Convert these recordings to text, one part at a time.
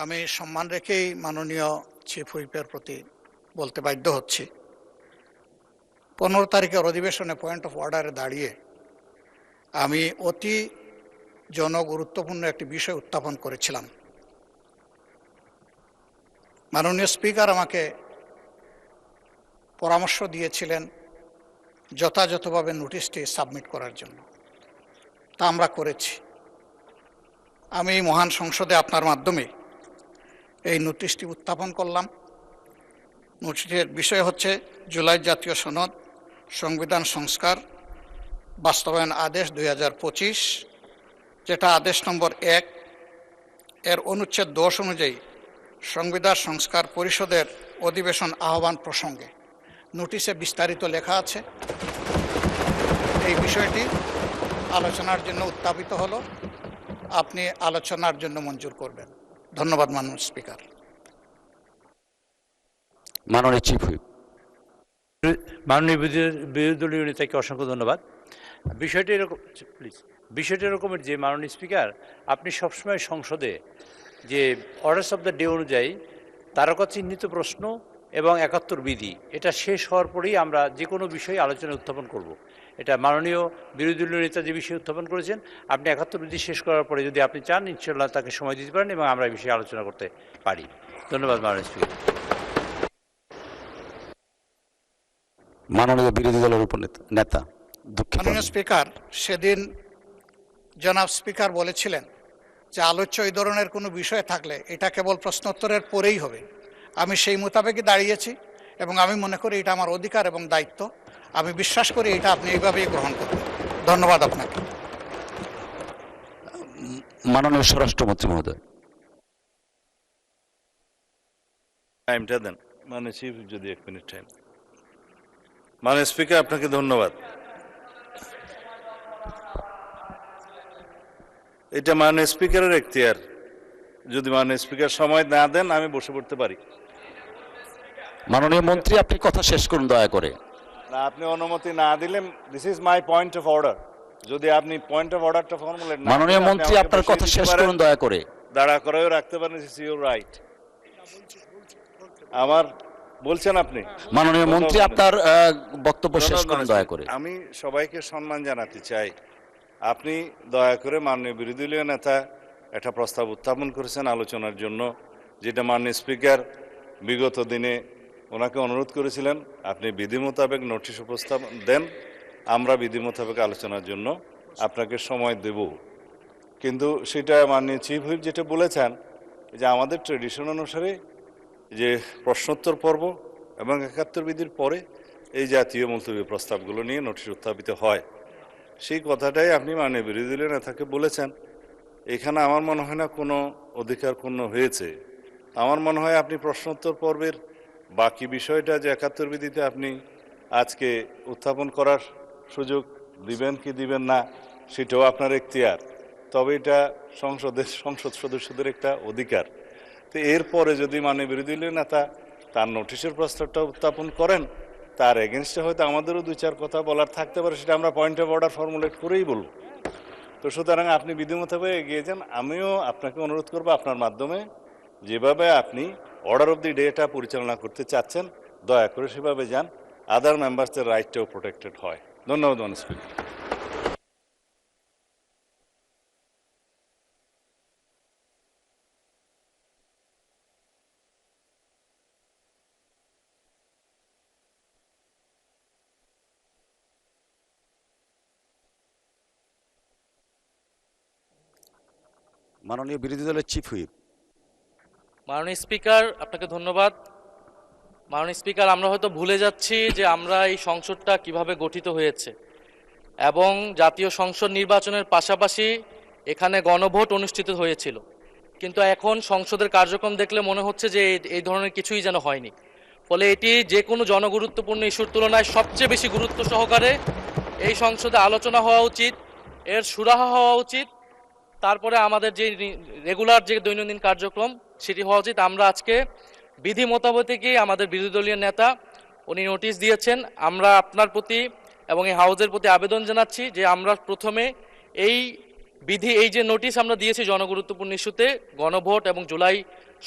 আমি সম্মান রেখেই মাননীয় চিফ হুইপের প্রতি বলতে বাধ্য হচ্ছি। 15 তারিখের অধিবেশনে পয়েন্ট অফ অর্ডারে দাঁড়িয়ে আমি অতি জনগুরুত্বপূর্ণ একটি বিষয় উত্থাপন করেছিলাম। মাননীয় স্পিকার আমাকে পরামর্শ দিয়েছিলেন যথাযথভাবে নোটিশটি সাবমিট করার জন্য, তা আমরা করেছি। আমি মহান সংসদে আপনার মাধ্যমে এই নোটিশটি উত্থাপন করলাম। নোটিশের বিষয় হচ্ছে জুলাই জাতীয় সনদ সংবিধান সংস্কার বাস্তবায়ন আদেশ 2025, যেটা আদেশ নম্বর 1 এর অনুচ্ছেদ 10 অনুযায়ী সংবিধান সংস্কার পরিষদের অধিবেশন আহ্বান প্রসঙ্গে। নোটিশে বিস্তারিত লেখা আছে। এই বিষয়টি আলোচনার জন্য উত্থাপিত হলো। আপনি আলোচনার জন্য মঞ্জুর করবেন। ধন্যবাদ মাননীয় স্পিকার। মাননীয় চিফ হুইপ। মাননীয় বিরোধী দলীয় নেতাকে অসংখ্য ধন্যবাদ। বিষয়টি এরকমের যে মাননীয় স্পিকার, আপনি সবসময় সংসদে যে অর্ডার্স অফ দ্য ডে অনুযায়ী তারকা চিহ্নিত প্রশ্ন এবং 71 বিধি, এটা শেষ হওয়ার পরেই আমরা যে কোনো বিষয়ে আলোচনা উত্থাপন করব। এটা মাননীয় বিরোধী দলীয় নেতা যে বিষয়ে উত্থাপন করেছেন, আপনি 71 বিধি শেষ করার পরে যদি আপনি চান, ইনশাল্লাহ তাকে সময় দিতে পারেন এবং আমরা এই বিষয়ে আলোচনা করতে পারি। ধন্যবাদ মাননীয় স্পিকার। মাননীয় বিরোধী দলের উপনেতা। মাননীয় স্পিকার, সেদিন জনাব স্পিকার বলেছিলেন যে আলোচ্য এই ধরনের কোনো বিষয় থাকলে এটা কেবল প্রশ্নোত্তরের পরেই হবে। আমি সেই মোতাবেকই দাঁড়িয়েছি এবং আমি মনে করি এটা আমার অধিকার এবং দায়িত্ব। আমি বিশ্বাস করি এটা আপনি এইভাবেই গ্রহণ করবেন। ধন্যবাদ আপনাকে। মাননীয় স্বরাষ্ট্রমন্ত্রী মহোদয়। টাইমটা দেন মাননীয় চিফ, যদি 1 মিনিট টাইম। মাননীয় স্পিকার, আপনাকে ধন্যবাদ। এটা মাননীয় স্পিকারের এখতিয়ার। যদি মাননীয় স্পিকার সময় না দেন, আমি বসে পড়তে পারি। মাননীয় মন্ত্রী, আপনি কথা শেষ করুন দয়া করে। না, আপনি অনুমতি না দিলে, this is my point of order. যদি আপনি পয়েন্ট অফ অর্ডারটা ফর্মুলেট না, মাননীয় মন্ত্রী, আপনার কথা শেষ করুন দয়া করে। দাঁড়া করেও রাখতে পারেন, ইটস ইউর রাইট। আমার বলছেন আপনি। মাননীয় মন্ত্রী, আপনার বক্তব্য শেষ করুন দয়া করে। আমি সবাইকে সম্মান জানাতে চাই। আপনি দয়া করে মাননীয় বিরোধী দলীয় নেতা একটা প্রস্তাব উত্থাপন করেছেন আলোচনার জন্য, যেটা মাননীয় স্পিকার বিগত দিনে ওনাকে অনুরোধ করেছিলেন আপনি বিধি মোতাবেক নোটিশ উপস্থাপন দেন, আমরা বিধি মোতাবেক আলোচনার জন্য আপনাকে সময় দেব। কিন্তু সেটা মাননীয় চিফ হুইপ যেটা বলেছেন যে আমাদের ট্রেডিশন অনুসারে যে প্রশ্নোত্তর পর্ব এবং 71 বিধির পরে এই জাতীয় মুলতবি প্রস্তাবগুলো নিয়ে নোটিশ উত্থাপিত হয়, সেই কথাটাই আপনি মাননীয় বিরোধী দলীয় নেতাকে বলেছেন। এখানে আমার মনে হয় না কোনো অধিকার ক্ষুণ্ণ হয়েছে। আমার মনে হয় আপনি প্রশ্নোত্তর পর্বের বাকি বিষয়টা যে 71 বিধিতে আপনি আজকে উত্থাপন করার সুযোগ দিবেন কি দিবেন না, সেটাও আপনার এখতিয়ার। তবে এটা সংসদ সদস্যদের একটা অধিকার। তো এরপরে যদি মাননীয় বিরোধী দলীয় নেতা তার নোটিশের প্রস্তাবটা উত্থাপন করেন, তার এগেনস্টে হয়তো আমাদেরও 2-4 কথা বলার থাকতে পারে, সেটা আমরা পয়েন্ট অফ অর্ডার ফর্মুলেট করেই বলব। তো সুতরাং আপনি বিধি মোতাবেক এগিয়ে যান। আমিও আপনাকে অনুরোধ করবো আপনার মাধ্যমে যেভাবে আপনি অর্ডার অফ দি ডেটা পরিচালনা করতে চাচ্ছেন, দয়া করে সেভাবে যান, আদার মেম্বার্সদের রাইটটাও প্রোটেক্টেড হয়। ধন্যবাদ মাননীয় স্পিকার। মাননীয় বিরোধী দলের চিফ হুইপ। মাননীয় স্পিকার, আপনাকে ধন্যবাদ। মাননীয় স্পিকার, আমরা হয়তো ভুলে যাচ্ছি যে আমরা এই সংসদটা কিভাবে গঠিত হয়েছে এবং জাতীয় সংসদ নির্বাচনের পাশাপাশি এখানে গণভোট অনুষ্ঠিত হয়েছিল। কিন্তু এখন সংসদের কার্যক্রম দেখলে মনে হচ্ছে যে এই ধরনের কিছুই যেন হয়নি। ফলে এটি যে কোনো জনগুরুত্বপূর্ণ ইস্যুর তুলনায় সবচেয়ে বেশি গুরুত্ব সহকারে এই সংসদে আলোচনা হওয়া উচিত, এর সুরাহা হওয়া উচিত। তারপরে আমাদের যে রেগুলার যে দৈনন্দিন কার্যক্রম সেটি হওয়া উচিত। আমরা আজকে বিধি মোতাবেকই আমাদের বিরোধী দলীয় নেতা উনি নোটিশ দিয়েছেন। আমরা আপনার প্রতি এবং এই হাউজের প্রতি আবেদন জানাচ্ছি যে আমরা প্রথমে এই বিধি এই যে নোটিশ আমরা দিয়েছি জনগুরুত্বপূর্ণ ইস্যুতে গণভোট এবং জুলাই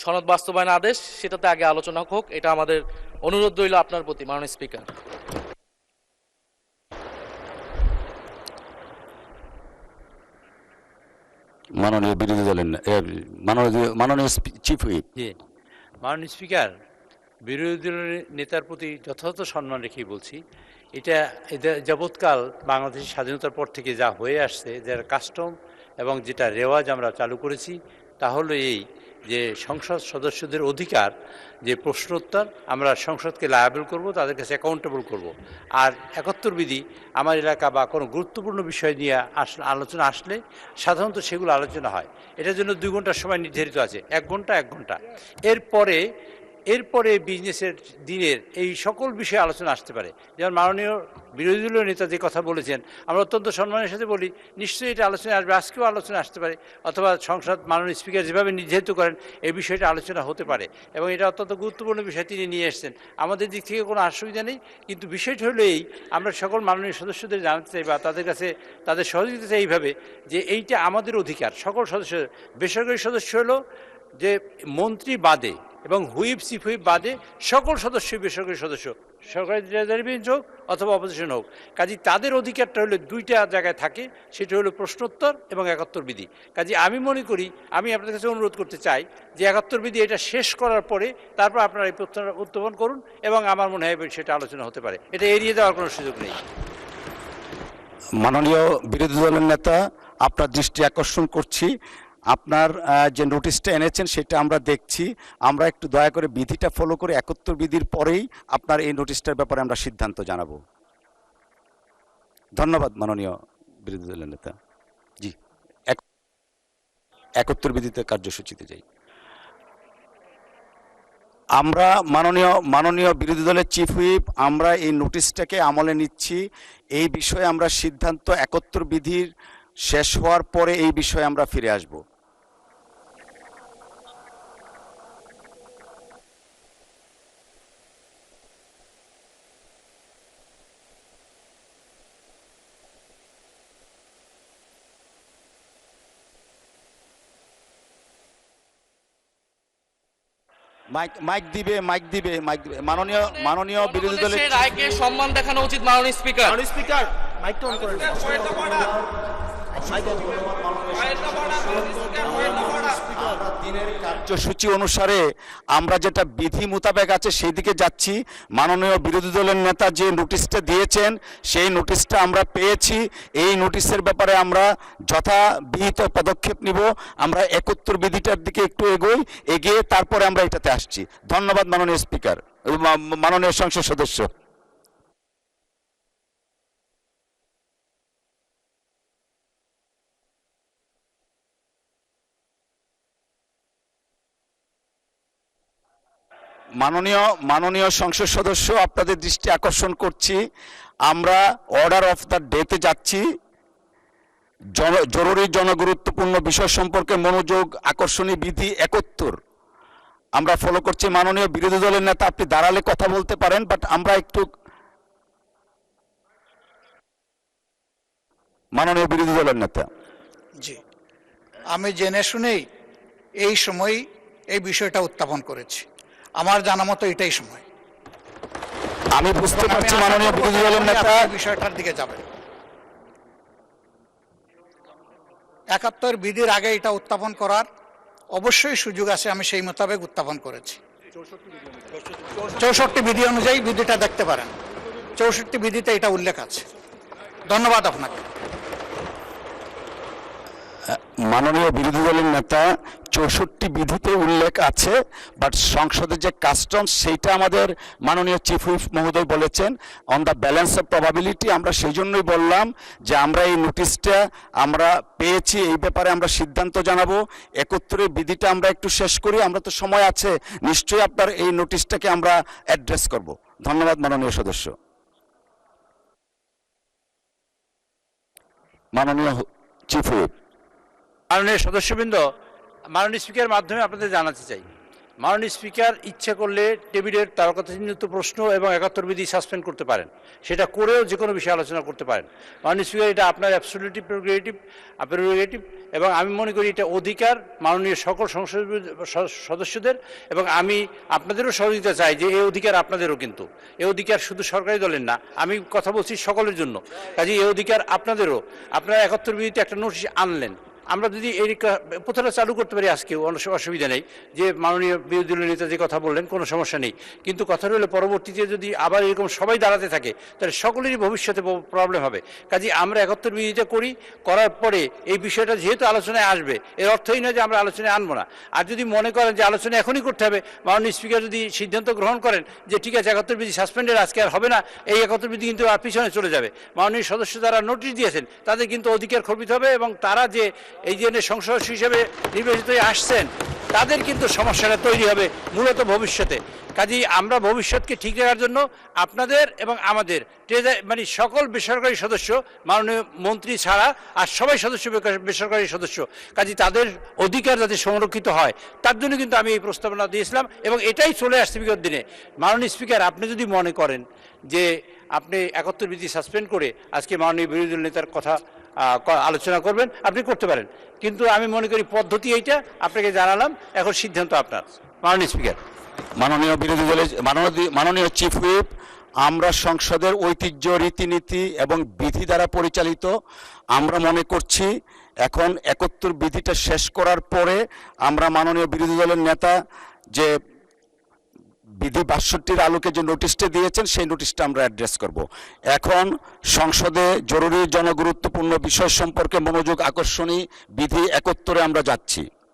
সনদ বাস্তবায়ন আদেশ, সেটাতে আগে আলোচনা হোক, এটা আমাদের অনুরোধ রইল আপনার প্রতি মাননীয় স্পিকার। মাননীয় বিরোধী দলের মাননীয় চিফ হুইপ। জি, মাননীয় স্পিকার, বিরোধী দলের নেতার প্রতি যথাযথ সম্মান রেখেই বলছি, এটা যাবৎকাল বাংলাদেশের স্বাধীনতার পর থেকে যা হয়ে আসছে, যার কাস্টম এবং যেটা রেওয়াজ আমরা চালু করেছি, তা হলো এই যে সংসদ সদস্যদের অধিকার যে প্রশ্নোত্তর, আমরা সংসদকে লায়াবল করব, তাদের কাছে অ্যাকাউন্টেবল করব। আর 71 বিধি আমার এলাকা বা কোনো গুরুত্বপূর্ণ বিষয় নিয়ে আলোচনা আসলে সাধারণত সেগুলো আলোচনা হয়। এটার জন্য 2 ঘন্টার সময় নির্ধারিত আছে, 1 ঘন্টা 1 ঘন্টা। এরপরে বিজনেসের দিনের এই সকল বিষয়ে আলোচনা আসতে পারে। যেমন মাননীয় বিরোধী দলীয় নেতা যে কথা বলেছেন, আমরা অত্যন্ত সম্মানের সাথে বলি, নিশ্চয়ই এটা আলোচনা আসবে, আজকেও আলোচনা আসতে পারে, অথবা সংসদ মাননীয় স্পিকার যেভাবে নির্ধারিত করেন এই বিষয়টা আলোচনা হতে পারে, এবং এটা অত্যন্ত গুরুত্বপূর্ণ বিষয় তিনি নিয়ে এসেছেন। আমাদের দিক থেকে কোনো অসুবিধা নেই, কিন্তু বিষয়টা হলো এই, আমরা সকল মাননীয় সদস্যদের জানাতে চাই বা তাদের কাছে তাদের সহযোগিতা চাই এইভাবে যে এইটা আমাদের অধিকার, সকল সদস্য। বেসরকারি সদস্য হলো যে মন্ত্রী বাদে এবং হুইপ চিফ হুইপ বাদে সকল সদস্যই বেসরকারি সদস্য, সরকারি ট্রেজারি বেঞ্চ হোক অথবা অপোজিশন হোক। কাজে তাদের অধিকারটা হলো 2টা জায়গায় থাকে, সেটা হলো প্রশ্নোত্তর এবং 71 বিধি। কাজে আমি মনে করি, আমি আপনাদের কাছে অনুরোধ করতে চাই যে 71 বিধি এটা শেষ করার পরে তারপর আপনারা এই প্রশ্ন উত্থাপন করুন, এবং আমার মনে হয় সেটা আলোচনা হতে পারে, এটা এড়িয়ে দেওয়ার কোনো সুযোগ নেই। মাননীয় বিরোধী দলের নেতা, আপনার দৃষ্টি আকর্ষণ করছি, আপনার যে নোটিশটা এনেছেন সেটা আমরা দেখছি। আমরা একটু দয়া করে বিধিটা ফলো করে 71 বিধির পরেই আপনার এই নোটিশটার ব্যাপারে আমরা সিদ্ধান্ত জানাবো। ধন্যবাদ মাননীয় বিরোধী দলের নেতা। জি, 71 বিধিতে কার্যসূচিতে যাই। আমরা মাননীয় বিরোধী দলের চিফ হুইপ, আমরা এই নোটিশটাকে আমলে নিচ্ছি। এই বিষয়ে আমরা সিদ্ধান্ত 71 বিধির শেষ হওয়ার পরে এই বিষয়ে আমরা ফিরে আসব। মাইক দিবে মাননীয় বিরোধী দলের সেই রায়কে সম্মান দেখানো উচিত মাননীয় স্পিকার। স্পিকার মাইকটা অন করেন। দিনের কার্যসূচি অনুসারে আমরা যেটা বিধি মোতাবেক আছে সেই দিকে যাচ্ছি। মাননীয় বিরোধী দলের নেতা যে নোটিশটা দিয়েছেন সেই নোটিশটা আমরা পেয়েছি। এই নোটিশের ব্যাপারে আমরা যথাবিহিত পদক্ষেপ নিব। আমরা 71 বিধিটার দিকে একটু এগিয়ে তারপরে আমরা এটাতে আসছি। ধন্যবাদ মাননীয় স্পিকার, মাননীয় সংসদ সদস্য। মাননীয় সংসদ সদস্য, আপনাদের দৃষ্টি আকর্ষণ করছি, আমরা অর্ডার অফ দ্য ডেতে যাচ্ছি। জরুরি জনগুরুত্বপূর্ণ বিষয় সম্পর্কে মনোযোগ আকর্ষণী বিধি 71 আমরা ফলো করছি। মাননীয় বিরোধী দলের নেতা, আপনি দাঁড়ালে কথা বলতে পারেন, বাট আমরা একটু মাননীয় বিরোধী দলের নেতা। জি, আমি জেনে শুনেই এই সময় এই বিষয়টা উত্থাপন করেছি। আমার জানা মতো এটাই সময়। আমি বুঝতে পারছি মাননীয় বিরোধী দলের নেতা বিষয়টার দিকে যাবেন। 71 বিধির আগে এটা উত্থাপন করার অবশ্যই সুযোগ আছে, আমি সেই মোতাবেক উত্থাপন করেছি। 64 বিধি অনুযায়ী বিধিটা দেখতে পারেন, 64 বিধিতে এটা উল্লেখ আছে। ধন্যবাদ আপনাকে। মাননীয় বিরোধী দলের নেতা, 64 বিধিতে উল্লেখ আছে, বাট সংসদের যে কাস্টমস সেইটা আমাদের মাননীয় চিফ হুইপ মহোদয় বলেছেন on the balance of probability. আমরা সেই জন্যই বললাম যে আমরা এই নোটিশটা আমরা পেয়েছি, এই ব্যাপারে আমরা সিদ্ধান্ত জানাবো। 71 বিধিটা আমরা একটু শেষ করি, আমরা তো সময় আছে, নিশ্চয়ই আপনার এই নোটিশটাকে আমরা অ্যাড্রেস করব। ধন্যবাদ মাননীয় সদস্য। মাননীয় চিফ হুইপ। মাননীয় সদস্যবৃন্দ, মাননীয় স্পিকারের মাধ্যমে আপনাদের জানাতে চাই, মাননীয় স্পিকার ইচ্ছা করলে টেবিলের তারকাচিহ্নিত প্রশ্ন এবং 71 বিধি সাসপেন্ড করতে পারেন, সেটা করেও যে কোনো বিষয়ে আলোচনা করতে পারেন। মাননীয় স্পিকার, এটা আপনার অ্যাবসলিউটলি প্রেরোগেটিভ এবং আমি মনে করি এটা অধিকার মাননীয় সকল সংসদ সদস্যদের, এবং আমি আপনাদেরও সহযোগিতা চাই যে এই অধিকার আপনাদেরও, কিন্তু এই অধিকার শুধু সরকারি দলের না, আমি কথা বলছি সকলের জন্য। কাজে এই অধিকার আপনাদেরও। আপনারা 71 বিধিতে একটা নোটিশ আনলেন, আমরা যদি এই প্রথাটা চালু করতে পারি আজকেও অসুবিধা নেই, যে মাননীয় বিরোধী দলীয় নেতা যে কথা বললেন কোনো সমস্যা নেই, কিন্তু কথা হলে পরবর্তীতে যদি আবার এরকম সবাই দাঁড়াতে থাকে তাহলে সকলেরই ভবিষ্যতে প্রবলেম হবে। কাজে আমরা 71 বিধিটা করার পরে এই বিষয়টা যেহেতু আলোচনায় আসবে, এর অর্থই নয় যে আমরা আলোচনায় আনবো না। আর যদি মনে করেন যে আলোচনা এখনই করতে হবে, মাননীয় স্পিকার যদি সিদ্ধান্ত গ্রহণ করেন যে ঠিক আছে 71 বিধি সাসপেন্ডের আজকে আর হবে না, এই 71 বিধি কিন্তু আর পিছনে চলে যাবে, মাননীয় সদস্য যারা নোটিশ দিয়েছেন তাদের কিন্তু অধিকার খর্বিত হবে, এবং তারা যে এই যে সংসদ হিসেবে নির্বাচিত হয়ে আসছেন তাদের কিন্তু সমস্যাটা তৈরি হবে মূলত ভবিষ্যতে। কাজেই আমরা ভবিষ্যৎকে ঠিক রাখার জন্য আপনাদের এবং আমাদের মানে সকল বেসরকারি সদস্য, মাননীয় মন্ত্রী ছাড়া আর সবাই সদস্য বেসরকারি সদস্য, কাজেই তাদের অধিকার যাতে সংরক্ষিত হয় তার জন্য কিন্তু আমি এই প্রস্তাবনা দিয়েছিলাম, এবং এটাই চলে আসছে বিগত দিনে। মাননীয় স্পিকার, আপনি যদি মনে করেন যে আপনি 71 বিধি সাসপেন্ড করে আজকে মাননীয় বিরোধী দল নেতার কথা আলোচনা করবেন, আপনি করতে পারেন, কিন্তু আমি মনে করি পদ্ধতি এইটা আপনাকে জানালাম, এখন সিদ্ধান্ত আপনার। মাননীয় স্পিকার। মাননীয় বিরোধী দলের মাননীয় চিফ হুইপ, আমরা সংসদের ঐতিহ্য, রীতিনীতি এবং বিধি দ্বারা পরিচালিত। আমরা মনে করছি এখন 71 বিধিটা শেষ করার পরে আমরা মাননীয় বিরোধী দলের নেতা যে বিধি 62-র আলোকে যে নোটিশটা দিয়েছেন সেই নোটিশটা আমরা অ্যাড্রেস করব। এখন সংসদে জরুরি জনগুরুত্বপূর্ণ বিষয় সম্পর্কে মনোযোগ আকর্ষণী বিধি 71-এ আমরা যাচ্ছি।